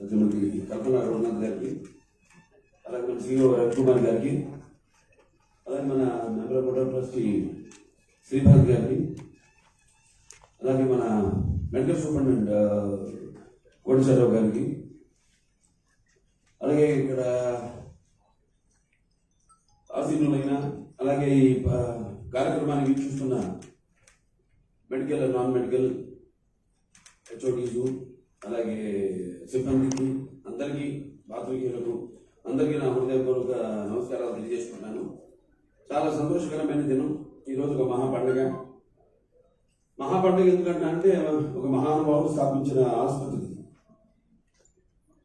శ్రీమతి కల్పన రఘునాథ్ గారికి, అలాగే మన CEO రవికుమార్ గారికి, అలాగే మన member board of trustee Sribharat గారికి, అలాగే మన మెడికల్ సూపరింటెండెంట్ కోటేశ్వరరావు గారికి, అలాగే ఇక్కడ ఆసీనులైన అలాగే ఈ కార్యక్రమాన్ని వీక్షిస్తున్న మెడికల్ నాన్ మెడికల్ హెచ్ఓడీసు అలాగే సిబ్బందికి అందరికీ పాత్రికేయులకు అందరికీ నా హృదయపూర్వక నమస్కారాలు తెలియజేసుకుంటున్నాను. చాలా సంతోషకరమైన దినం. ఈరోజు ఒక మహాపండగ ఎందుకంటే ఒక మహానుభావుడు స్థాపించిన ఆసుపత్రి.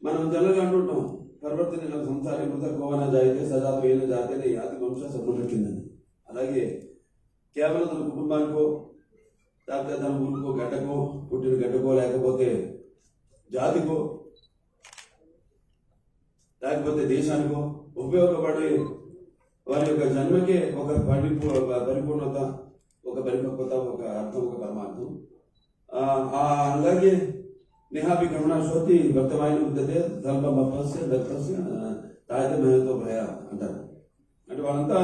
మనం జనరల్గా అంటుంటాం పరివర్తన సంసారి కృత కోవన జాయితే సజాతమైన జాతేనే యాతి వంశ సంబంధించిందని. అలాగే కేవలం తన కుటుంబానికో లేకపోతే తన ఊరికో గడ్డకో పుట్టిన గడ్డకో లేకపోతే జాతికో లేకపోతే దేశానికో ఉపయోగపడే వారి యొక్క జన్మకే ఒక పరిపూర్ణత, ఒక పరిపక్వత, ఒక అర్థం, ఒక పరమార్థం. అలాగే నేహాపి కరుణా శోతి వర్తమాన ఉద్దతే ధల్పమపస్య దత్తస్య తాయిత మేహతో భయ అంటారు. అంటే వాళ్ళంతా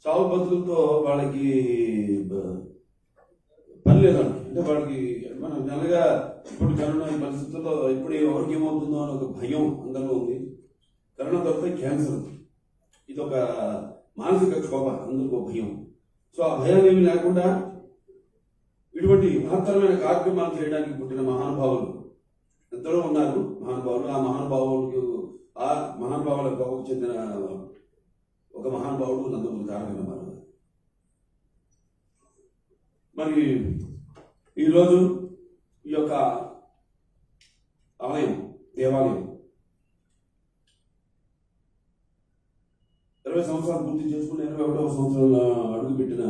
చావు బతుకులతో వాళ్ళకి పని లేదండి. అంటే వాళ్ళకి మనం నెలగా ఇప్పుడు కరోనా పరిస్థితుల్లో ఇప్పుడు ఎవరికి ఏమవుతుందో అని ఒక భయం అందరిలో ఉంది. కరోనా తప్పితే క్యాన్సర్, ఇది ఒక మానసిక క్షోభ, అందరికీ ఒక భయం. సో ఆ భయం ఏమి లేకుండా ఇటువంటి మహత్తరమైన కార్యక్రమాలు చేయడానికి పుట్టిన మహానుభావులు ఎందరో ఉన్నారు. మహానుభావులు ఆ మహానుభావుల గొప్పకు చెందిన ఒక మహానుభావుడు నందమూరి తారక రామారావు. మరి ఈరోజు ఈ యొక్క దేవాలయం 20 సంవత్సరాలు పూర్తి చేసుకుని 21వ సంవత్సరంలో అడుగుపెట్టిన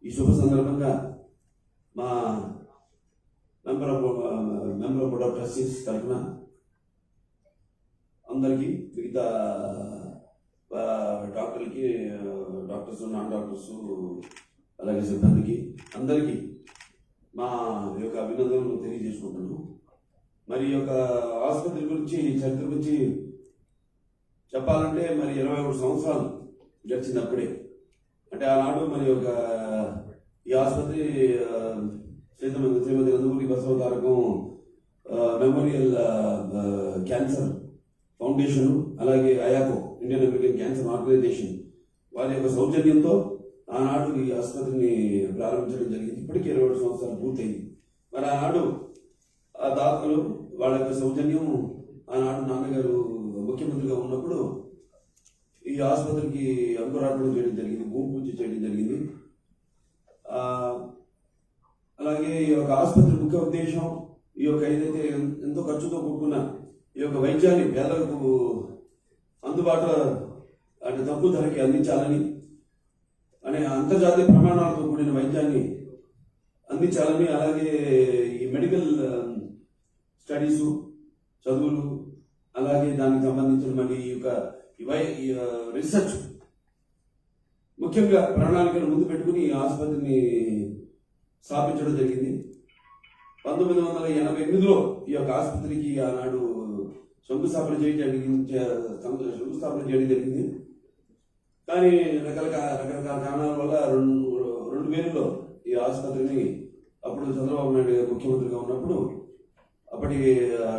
ఈ శుభ సందర్భంగా మా మెంబర్ బోర్డ్ ఆఫ్ ట్రస్టీస్ తరఫున అందరికీ, మిగతా డాక్టర్లకి, డాక్టర్స్, నాన్ డాక్టర్స్, అలాగే సిబ్బందికి అందరికీ మా యొక్క అభినందనలు తెలియజేసుకుంటున్నాను. మరి ఈ యొక్క ఆసుపత్రి గురించి, చరిత్ర గురించి చెప్పాలంటే మరి 21 సంవత్సరాలు గడిచినప్పుడే. అంటే ఆనాడు మరి ఒక ఈ ఆసుపత్రి Shrimati Nandamuri Basava Tarakam memorial cancer foundation, అలాగే అయాకో ఇండియన్ అమెరికన్ క్యాన్సర్ ఆర్గనైజేషన్ వారి యొక్క సౌజన్యంతో ఆనాడు ఈ ఆసుపత్రిని ప్రారంభించడం జరిగింది. ఇప్పటికీ 21 సంవత్సరాలు పూర్తయింది. మరి ఆనాడు ఆ దాతలు వాళ్ళ యొక్క సౌజన్యం, ఆనాడు నాన్నగారు ముఖ్యమంత్రిగా ఉన్నప్పుడు ఈ ఆసుపత్రికి అంకురార్పణ చేయడం జరిగింది, భూమి పూజ చేయడం జరిగింది. అలాగే ఈ యొక్క ఆసుపత్రి ముఖ్య ఉద్దేశం ఈ యొక్క ఏదైతే ఎంతో ఖర్చుతో కూడుకున్న ఈ యొక్క వైద్యాన్ని పేదలకు అందుబాటులో అంటే తక్కువ ధరకి అందించాలని, అనే అంతర్జాతీయ ప్రమాణాలతో కూడిన వైద్యాన్ని అందించాలని, అలాగే ఈ మెడికల్ స్టడీసు, చదువులు, అలాగే దానికి సంబంధించిన మరి ఈ యొక్క రీసెర్చ్ ముఖ్యంగా ప్రణాళికను ముందు పెట్టుకుని ఈ ఆసుపత్రిని స్థాపించడం జరిగింది. 1988లో ఈ యొక్క ఆసుపత్రికి ఆనాడు శంకుస్థాపన చేయడం జరిగింది. కానీ రకరకాల కారణాల వల్ల 2000లో ఈ ఆసుపత్రిని అప్పుడు చంద్రబాబు నాయుడు గారు ముఖ్యమంత్రిగా ఉన్నప్పుడు అప్పటి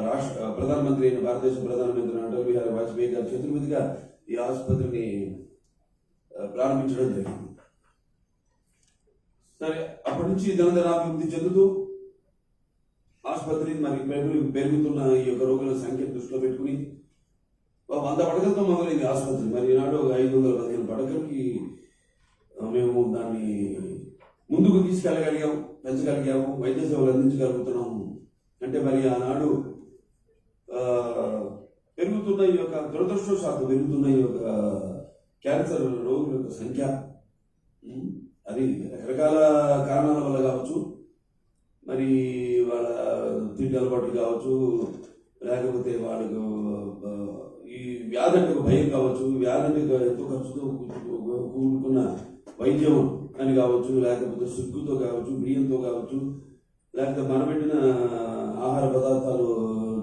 రాష్ట్ర ప్రధానమంత్రి అయిన భారతదేశ ప్రధానమంత్రి అటల్ బిహారీ వాజ్పేయి గారి చేతుల మీదుగా ఈ ఆసుపత్రిని ప్రారంభించడం జరిగింది. సరే, అప్పటి నుంచి దినదినాభివృద్ధి చెందుతూ ఆసుపత్రి మరి పెరుగుతున్న ఈ యొక్క రోగుల సంఖ్య దృష్టిలో పెట్టుకుని 100 పడకలతో మొదలైంది ఆసుపత్రి. మరి ఈనాడు 515 పడకలకి మేము దాన్ని ముందుకు తీసుకెళ్ళగలిగాము, పెంచగలిగాము, వైద్య సేవలు అందించగలుగుతున్నాము. అంటే మరి ఆనాడు పెరుగుతున్న ఈ యొక్క దురదృష్టవశాత్తు పెరుగుతున్న ఈ యొక్క క్యాన్సర్ రోగుల యొక్క సంఖ్య, అది రకరకాల కారణాల వల్ల కావచ్చు, మరి వాళ్ళ తిండి అలవాట్లు కావచ్చు, లేకపోతే వాళ్ళకు ఈ వ్యాధి అంటే భయం కావచ్చు, వ్యాధి అంటే ఎంతో ఖర్చుతో కూడుకున్న వైద్యం అని కావచ్చు, లేకపోతే సిగ్గుతో కావచ్చు, బియ్యంతో కావచ్చు, లేకపోతే మనబెట్టిన ఆహార పదార్థాలు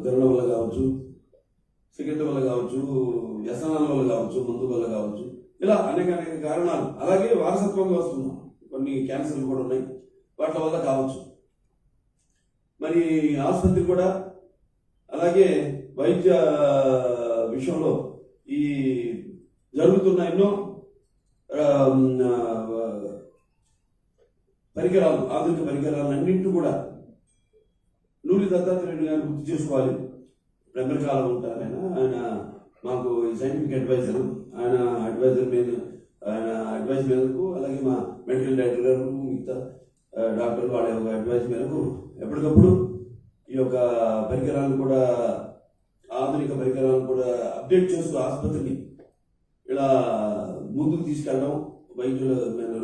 తినడం వల్ల కావచ్చు, సిగరెట్ వల్ల కావచ్చు, వ్యసనాల వల్ల కావచ్చు, మందు వల్ల కావచ్చు, ఇలా అనేక అనేక కారణాలు. అలాగే వారసత్వంగా వస్తున్నాం, కొన్ని క్యాన్సర్లు కూడా ఉన్నాయి, వాటి వల్ల కావచ్చు. మరి ఆసుపత్రి కూడా అలాగే వైద్య విషయంలో ఈ జరుగుతున్న ఎన్నో పరికరాలు, ఆధునిక పరికరాలు అన్నింటినీ కూడా నూలి దత్తాత్రేయుడు గారు గుర్తు చేసుకోవాలి. అమెరికాలో ఉంటారు ఆయన మాకు సైంటిఫిక్ అడ్వైజర్. ఆయన అడ్వైజ్ మేరకు, అలాగే మా మెడికల్ డైరెక్టర్ గారు, మిగతా డాక్టర్లు వాళ్ళ యొక్క అడ్వైజ్ మేరకు ఎప్పటికప్పుడు ఈ యొక్క పరికరాలను కూడా, ఆధునిక పరికరాలను కూడా అప్డేట్ చేస్తూ ఆసుపత్రిని ఇలా ముందుకు తీసుకెళ్ళడం,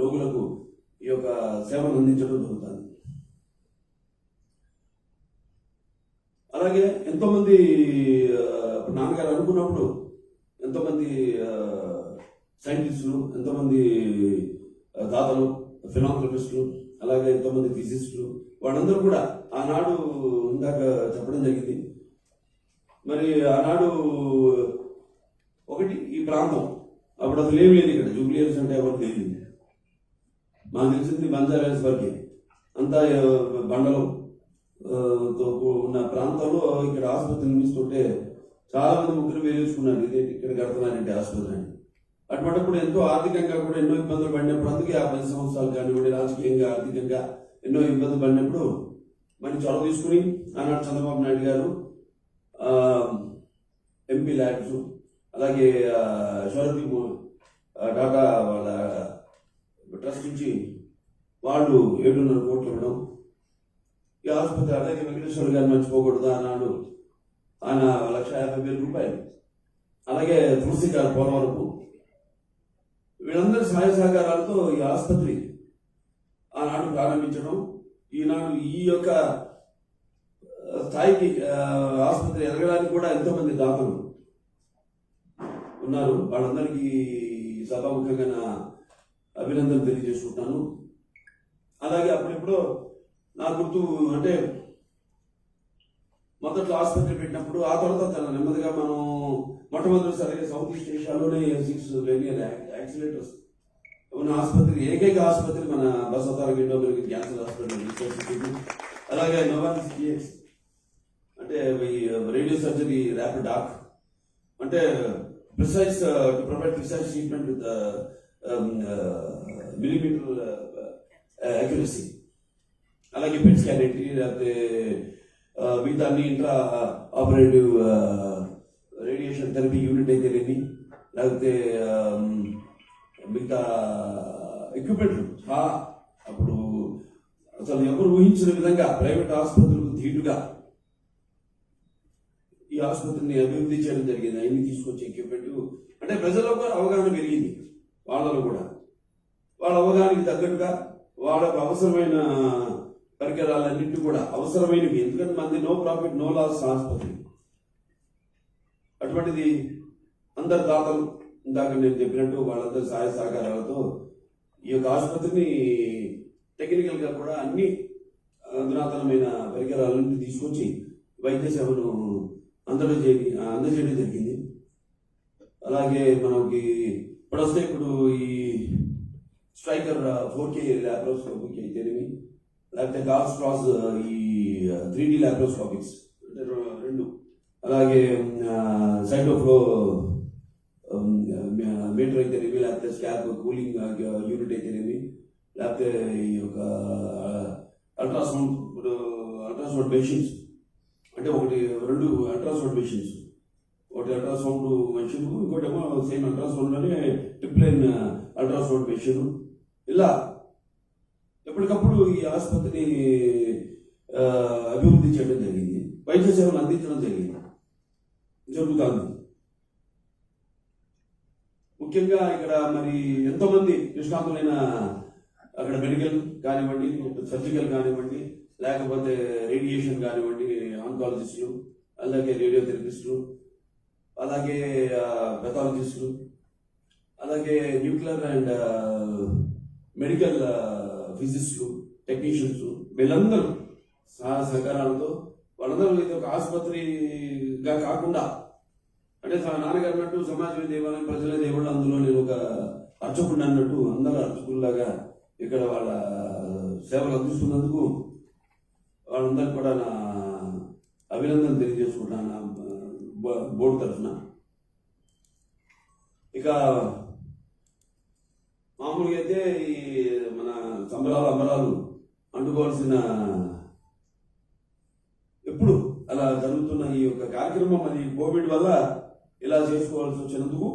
రోగులకు ఈ యొక్క సేవలు అందించడం జరుగుతుంది. అలాగే ఎంతోమంది నాన్నగారు అనుకున్నప్పుడు ఎంతోమంది సైంటిస్టులు, ఎంతోమంది దాతలు, ఫిలాంథ్రపిస్టులు, అలాగే ఎంతోమంది ఫిజిస్టులు, వాళ్ళందరూ కూడా ఆనాడు ఇందాక చెప్పడం జరిగింది. మరి ఆనాడు ఒకటి ఈ ప్రాంతం అప్పుడు అసలు ఏం లేదు, ఇక్కడ జూబ్లీహిల్స్ అంటే ఎవరు తెలియదు. మాకు తెలిసింది బంజారాస్ వరకే, అంతా బండలు తో ఉన్న ప్రాంతంలో ఇక్కడ ఆసుపత్రి నిర్మిస్తుంటే చాలా మంది ముగ్గురు వేలేసుకున్నారు, ఇదే ఇక్కడ కడుతున్నారంటే ఆసుపత్రి అని. అటువంటిప్పుడు ఎంతో ఆర్థికంగా కూడా ఎన్నో ఇబ్బందులు పడినప్పుడు, అందుకే ఆ 10 సంవత్సరాలు కానివ్వండి, రాజకీయంగా ఆర్థికంగా ఎన్నో ఇబ్బందులు పడినప్పుడు మరి చొరవ తీసుకుని ఆనాడు చంద్రబాబు నాయుడు గారు ఎంపీ ల్యాబ్స్, అలాగే శరత్ టాటా వాళ్ళ ట్రస్ట్ నుంచి వాళ్ళు 7.5 కోట్లు ఇవ్వడం. ఈ ఆసుపత్రి, అలాగే వెంకటేశ్వర గారిని మర్చిపోకూడదు, ఆనాడు ఆయన 1,50,000 రూపాయలు, అలాగే తులసి గారు పోలవరపు, వీళ్ళందరి సహాయ సహకారాలతో ఈ ఆసుపత్రి ఆనాడు ప్రారంభించడం. ఈనాడు ఈ యొక్క స్థాయికి ఆసుపత్రి ఎదగడానికి కూడా ఎంతోమంది దాతలు ఉన్నారు. వాళ్ళందరికీ సభాముఖంగా నా అభినందనలు తెలియజేసుకుంటాను. అలాగే అప్పుడెప్పుడో నా గుర్తు అంటే మొదట్లో ఆసుపత్రి పెట్టినప్పుడు, ఆ తర్వాత చాలా నెమ్మదిగా మనం మొట్టమొదటిసారిగా సౌత్ ఈస్ట్ ఏషియాలోనే 6 రేడియల్ యాక్సిలేటర్స్ ఉన్న ఆసుపత్రి, ఏకైక ఆసుపత్రి మన బసవతారగడ్డ క్యాన్సర్ హాస్పిటల్. అలాగే నోవాలిస్ జిఎక్స్ అంటే రేడియో సర్జరీ ర్యాపిడ్ డాక్, అంటే precise to provide precise treatment with millimetre accuracy. అలాగే పెట్ స్కాన్ ఏంటి, లేకపోతే మిగతా అన్ని intra operative radiation therapy unit అయితేనేమి, లేకపోతే మిగతా ఎక్విప్మెంట్లు చాలా అప్పుడు అసలు ఎవరు ఊహించిన విధంగా ప్రైవేట్ ఆసుపత్రులకు ధీటుగా ఈ ఆసుపత్రిని అభివృద్ధి చేయడం జరిగింది. అన్ని తీసుకొచ్చే ఎక్విప్మెంట్ అంటే ప్రజల్లో కూడా అవగాహన పెరిగింది, వాళ్ళలో కూడా వాళ్ళ అవగాహనకి తగ్గట్టుగా వాళ్ళకు అవసరమైన పరికరాలన్నింటి కూడా అవసరమైనవి. ఎందుకంటే మంది నో ప్రాఫిట్ నో లాస్ ఆసుపత్రి. అటువంటిది అందరు దాతలు, ఇందాక నేను చెప్పినట్టు వాళ్ళందరి సహాయ సహకారాలతో ఈ యొక్క ఆసుపత్రిని టెక్నికల్గా కూడా అన్ని అధునాతనమైన పరికరాలన్నింటినీ తీసుకొచ్చి వైద్య సేవను అందజేయడం జరిగింది. అలాగే మనకి ఇప్పుడు ఈ స్ట్రైకర్ 4K ల్యాప్రోస్కోపీకి అయితేనేమి, లేకపోతే గాల్స్ క్రాస్ ఈ 3D ల్యాప్రోస్కోపిక్స్ అంటే 2, అలాగే సైటోఫ్లో మీటర్ అయితేనేమి, లేకపోతే స్కాప్ కూలింగ్ యూనిట్ అయితేనేమి, లేకపోతే ఈ యొక్క అల్ట్రాసౌండ్ మెషిన్స్ అంటే 2 అల్ట్రాసౌండ్ మెషిన్స్, ఒకటి అల్ట్రాసౌండ్ మెషిన్, ఇంకోటేమో సేమ్ అల్ట్రాసౌండ్లోనే ట్రిప్లైన్ అల్ట్రాసౌండ్ మెషిన్. ఇలా ఎప్పటికప్పుడు ఈ ఆసుపత్రిని అభివృద్ధి చేయడం జరిగింది, వైద్య సేవలు అందించడం జరుగుతుంది. ముఖ్యంగా ఇక్కడ మరి ఎంతోమంది నిష్ణాతులైన అక్కడ మెడికల్ కానివ్వండి, సర్జికల్ కానివ్వండి, లేకపోతే రేడియేషన్ కానివ్వండి, ఆంకాలజిస్టులు, అలాగే రేడియోథెరపిస్టులు, అలాగే పెథాలజిస్టులు, అలాగే న్యూక్లియర్ అండ్ మెడికల్ ఫిజిస్టులు, టెక్నీషియన్స్, వీళ్ళందరూ సహకారాలతో వాళ్ళందరూ ఇది ఒక ఆసుపత్రిగా కాకుండా అంటే నాన్నగారు అన్నట్టు సమాజమే దేవాలయం ప్రజలే దేవుళ్ళు, అందులో నేను ఒక అర్చకుడిని అన్నట్టు అందరూ అర్చకుల్లాగా ఇక్కడ వాళ్ళ సేవలు అందిస్తున్నందుకు వాళ్ళందరికీ కూడా నా అభినందన తెలియజేసుకుంటాను నా బోర్డు తరఫున. ఇక మామూలుగా అయితే ఈ మన సంబరాలు అంబరాలు అంటుకోవాల్సిన ఎప్పుడు అలా జరుగుతున్న ఈ యొక్క కార్యక్రమం అది కోవిడ్ వల్ల ఇలా చేసుకోవాల్సి వచ్చినందుకు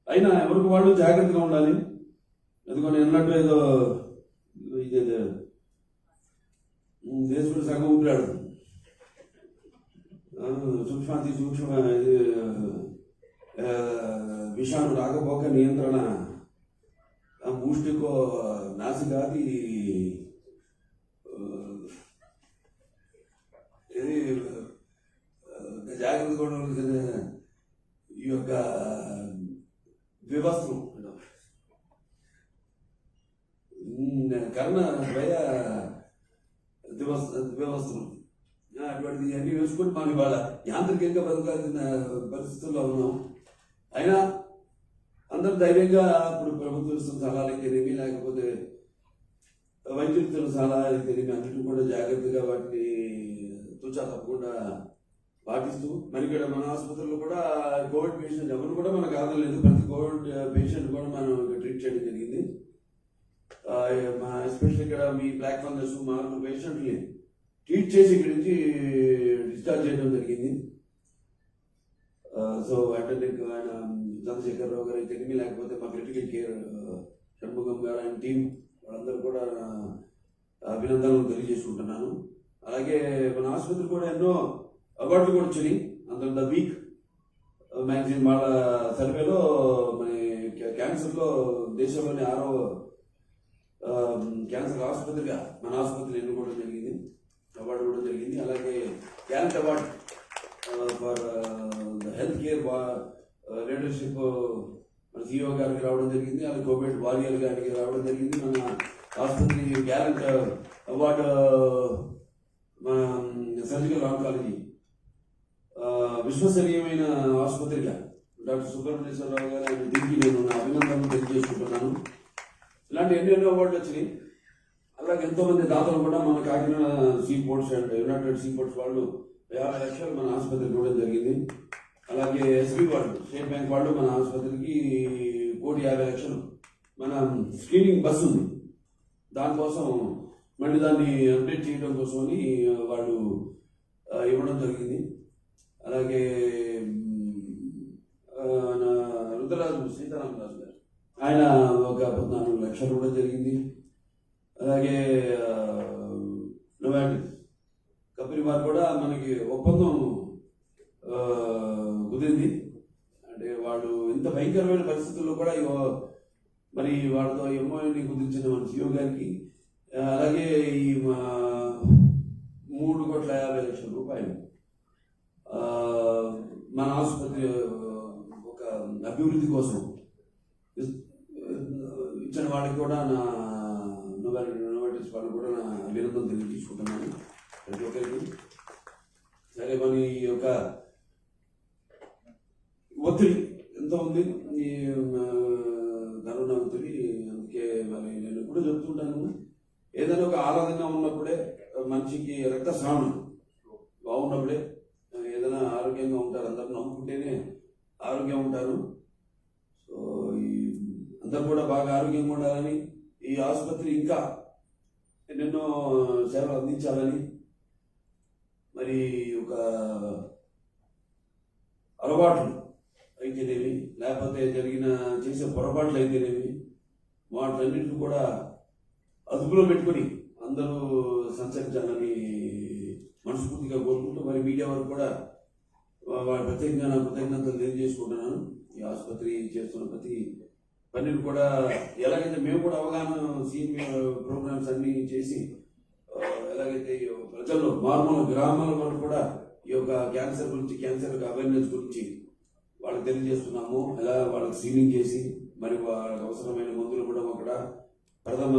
అయినా ఎవరికి వాళ్ళు జాగ్రత్తగా ఉండాలి. ఎందుకని అన్నట్టు ఏదో ఇదేదో దేశుడు సగం ఊపిరాడు సూక్ష్మాతి సూక్ష్మ విషాణు రాకపోక నియంత్రణ ముష్టికో నాసికాది ఇది జాగ్రత్త కూడా ఈ యొక్క వ్యవస్థలు కర్ణ ద్వయ వ్యవస్థలు అటువంటిది అన్ని వేసుకొని మనం ఇవాళ యాంత్రికంగా బతకాల్సిన పరిస్థితుల్లో ఉన్నాం. అయినా అందరూ ధైర్యంగా ఇప్పుడు ప్రభుత్వం ఇస్తున్న సలహాలు అయితేనేమి లేకపోతే వైద్యుల సలహాలు అయితేనేమి అన్నింటినీ కూడా జాగ్రత్తగా వాటిని తుచా తప్పకుండా పాటిస్తూ మరి ఇక్కడ మన ఆసుపత్రిలో కూడా కోవిడ్ పేషెంట్ ఎవరు కూడా మనకు ఆదరలేదు. ప్రతి కోవిడ్ పేషెంట్ కూడా మనం ట్రీట్ చేయడం జరిగింది. ఎస్పెషల్లీ ఇక్కడ మీ బ్లాక్ ఫంగస్ 4 పేషెంట్ని ట్రీట్ చేసి ఇక్కడి నుంచి డిశ్చార్జ్ చేయడం జరిగింది. సో అటెండెంట్ ఆయన చంద్రశేఖర్ రావు గారు అయితే లేకపోతే మా క్రిటికల్ కేర్ షణ్ముఖం గారు ఆయన టీం వాళ్ళందరూ కూడా అభినందనలు తెలియజేసుకుంటున్నాను. అలాగే మన ఆసుపత్రి కూడా ఎన్నో అవార్డులు కూడా వచ్చినాయి. అందులో ద వీక్ మ్యాగజైన్ వాళ్ళ సర్వేలో మన క్యాన్సర్లో దేశంలోని 6వ క్యాన్సర్ ఆసుపత్రిగా మన ఆసుపత్రి ఎన్నుకోవడం జరిగింది, అవార్డు కూడా జరిగింది. అలాగే cancer award for the health care leadership మన సిఇఓ గారికి రావడం జరిగింది. అలాగే కోవిడ్ వారియర్ గారికి రావడం జరిగింది. మన ఆసుపత్రి గ్యారెంట్ అవార్డు మన సర్జికల్ ఆంకాలజీ విశ్వసనీయమైన ఆసుపత్రిగా డాక్టర్ సుబ్రహ్మణ్యేశ్వరరావు గారు దీనికి నేను నా అభినందనలు తెలియజేసుకుంటున్నాను. ఇలాంటి ఎన్నెన్నో అవార్డులు వచ్చినాయి. అలాగే ఎంతోమంది దాతలు కూడా మన Kakinada see ports and United see ports వాళ్ళు 50 లక్షలు మన ఆసుపత్రికి ఇవ్వడం జరిగింది. అలాగే ఎస్బీ వాళ్ళు స్టేట్ బ్యాంక్ వాళ్ళు మన ఆసుపత్రికి 1,50,00,000 మన స్క్రీనింగ్ బస్సు ఉంది, దానికోసం మళ్ళీ దాన్ని అప్డేట్ చేయడం కోసమని వాళ్ళు ఇవ్వడం జరిగింది. అలాగే రుద్రరాజు సీతారామరాజు గారు ఆయన ఒక 14 లక్షలు ఇవ్వడం జరిగింది. అలాగే నోవాటిక్స్ కంపెనీ వారు కూడా మనకి ఒప్పందం కుదిరింది. అంటే వాళ్ళు ఇంత భయంకరమైన పరిస్థితుల్లో కూడా మరి వాళ్ళతో ఎంఓని కుదిరించిన మన సిఇఓ గారికి అలాగే ఈ 3,50,00,000 రూపాయలు మన ఆసుపత్రి ఒక అభివృద్ధి కోసం ఇచ్చిన వాళ్ళకి కూడా నా నోవాటిక్స్ వాళ్ళు కూడా నా అభినందన తెలియజేసుకుంటున్నాను ప్రతి ఒక్కరికి. సరే మన ఈ యొక్క ఒత్తిడి ఎంత ఉంది ఈ కరోనా ఒత్తిడి, అందుకే మరి నేను ఎప్పుడు చెప్తుంటాను ఏదైనా ఒక ఆరాధన ఉన్నప్పుడే మనిషికి రక్తస్రావణం బాగున్నప్పుడే ఏదైనా ఆరోగ్యంగా ఉంటారు. అందరూ నమ్ముకుంటేనే ఆరోగ్యం ఉంటారు. సో ఈ అందరూ కూడా బాగా ఆరోగ్యంగా ఉండాలని, ఈ ఆసుపత్రి ఇంకా ఎన్నెన్నో సేవలు అందించాలని, మరి ఒక అలవాట్లు అయితేనేమి లేకపోతే చేసే పొరపాట్లు అయితేనేమి వాటిలన్నింటినీ కూడా అదుపులో పెట్టుకొని అందరూ సంచరించాలని మనస్ఫూర్తిగా కోరుకుంటూ మరి మీడియా వరకు కూడా వాళ్ళ ప్రత్యేకంగా నా కృతజ్ఞతలు తెలియజేసుకుంటున్నాను. ఈ ఆసుపత్రి చేస్తున్న ప్రతి పనిని కూడా ఎలాగైతే మేము కూడా అవగాహన ప్రోగ్రామ్స్ అన్ని చేసి ఎలాగైతే ప్రజల్లో మారుమూల గ్రామాల వరకు కూడా ఈ యొక్క క్యాన్సర్ గురించి, క్యాన్సర్ అవేర్నెస్ గురించి వాళ్ళకి తెలియజేస్తున్నాము. ఎలా వాళ్ళకి స్క్రీనింగ్ చేసి మరి వాళ్ళకి అవసరమైన మందులు కూడా అక్కడ ప్రథమ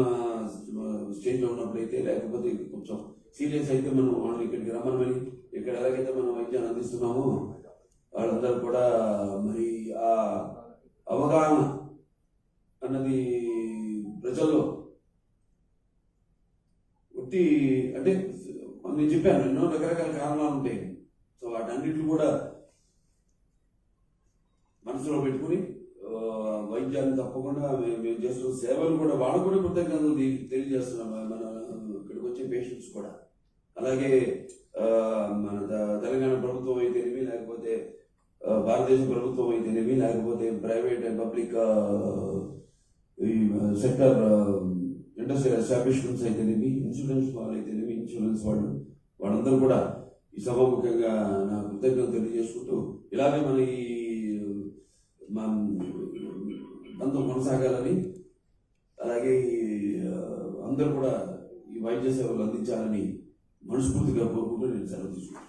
స్టేజ్లో ఉన్నప్పుడైతే, లేకపోతే కొంచెం సీరియస్ అయితే మనం వాళ్ళని ఇక్కడికి రమ్మని, ఇక్కడ ఎలాగైతే మనం వైద్యాన్ని అందిస్తున్నామో వాళ్ళందరూ కూడా మరి ఆ అవగాహన అన్నది ప్రజల్లో ఒట్టి అంటే నేను చెప్పాను ఎన్నో రకరకాల కారణాలు ఉంటాయి. సో వాటన్నిటిని కూడా మనసులో పెట్టుకుని వైద్యాన్ని తప్పకుండా మేము చేస్తున్న సేవలు కూడా వాళ్ళకు కూడా కృతజ్ఞతలు తెలియజేస్తున్నాం. మన ఇక్కడికి వచ్చే పేషెంట్స్ కూడా అలాగే మన తెలంగాణ ప్రభుత్వం అయితేనేమి, లేకపోతే భారతదేశ ప్రభుత్వం అయితేనేమి, లేకపోతే ప్రైవేట్ అండ్ పబ్లిక్ ఈ సెక్టర్ ఇండస్ట్రియల్ ఎస్టాబ్లిష్మెంట్స్ అయితేనేమి, ఇన్సూరెన్స్ వాళ్ళు అయితేనేమి, ఇన్సూరెన్స్ వాళ్ళందరూ కూడా ఈ సభాముఖంగా నా కృతజ్ఞతలు తెలియజేసుకుంటూ ఇలాగే మన ఈ బంధం కొనసాగాలని, అలాగే అందరూ కూడా ఈ వైద్య సేవలు అందించాలని మనస్ఫూర్తిగా కోరుకుంటూ నేను సెలవు తీసుకుంటాను.